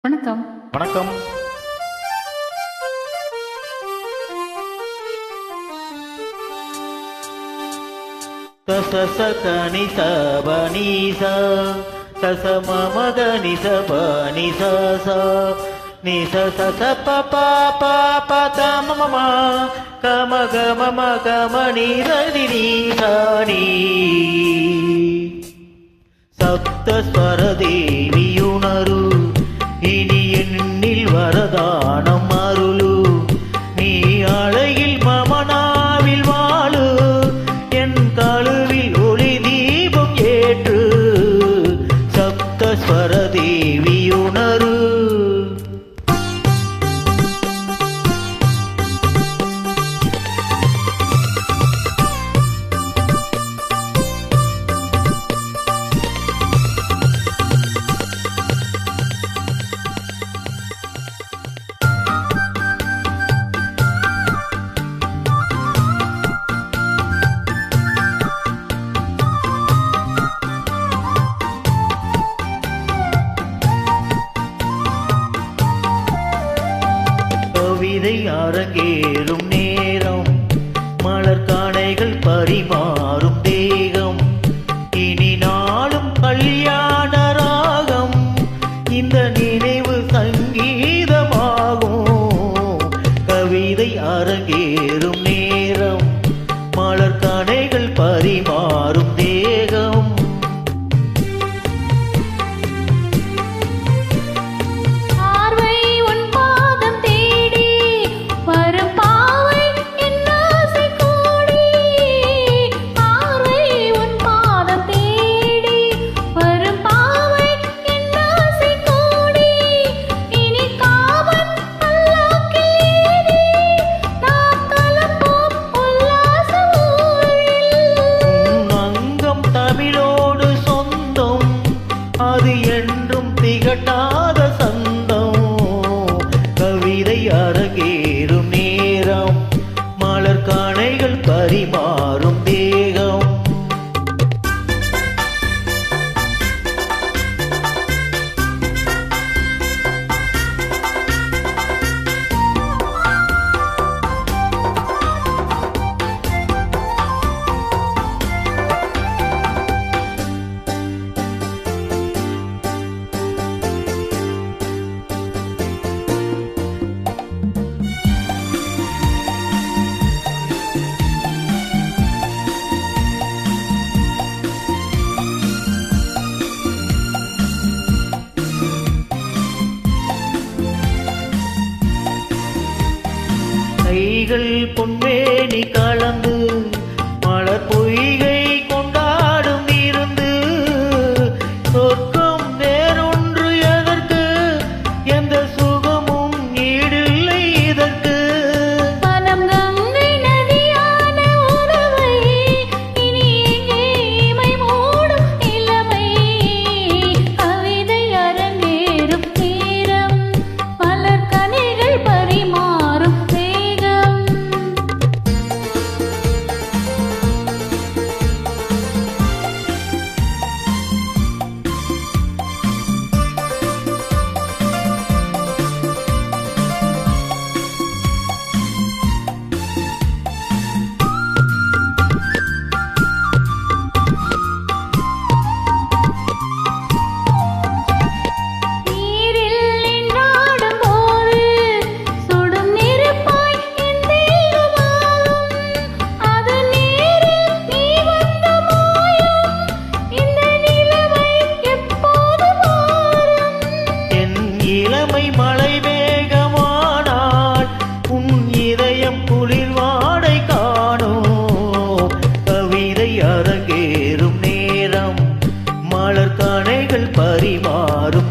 வணக்கம். வணக்கம். கனி சபனி சச மம கனி சபனி ச நி ச ப ப த மம கம கம ம கம நீ ரி நீ சனி சப்தஸ்வர தேவியுணரு இனி என்னில் வரதானம் அருளு நீ அழகில் மமனாவில் வாழு என் கழுவில் ஒளி தீபம் ஏற்று சப்தஸ்வர தேவியுணரு கவிதை அரங்கேறும் நேரம் மலர் காணைகள் பரிமாறும் தேகம் இனி நாளும் கல்யாண ராகம் இந்த நினைவு சங்கீதமாகும் கவிதை அரங்கேறும் நேரம் மலர் காணைகள் பரிமாறும் தேகம் அது என்றும் திகட்டாத சந்தம் கவிதை அரங்கேறும் நேரம் மலர் காணைகள் பரிமாறும் தேகம் கைகள் பொன்மேனி கலந்து மலர் பொய்கை கொண்டாடும் இருந்து சொர்க்கம் வேறொன்று எதற்கு எந்த சுகமும் ஈடில்லை இதற்கு மனம் கங்கை நதியான உறவை இனி எங்கே இமை மூடும் இளமை கவிதை அரங்கேறும் நேரம் மலர் கனிகள் பரிமாறும் இளமை மழை வேகமானால் உன் இதயம் குளிர் வாடை காணும் கவிதை அரங்கேறும் நேரம் மலர் காணைகள் பரிமாறும்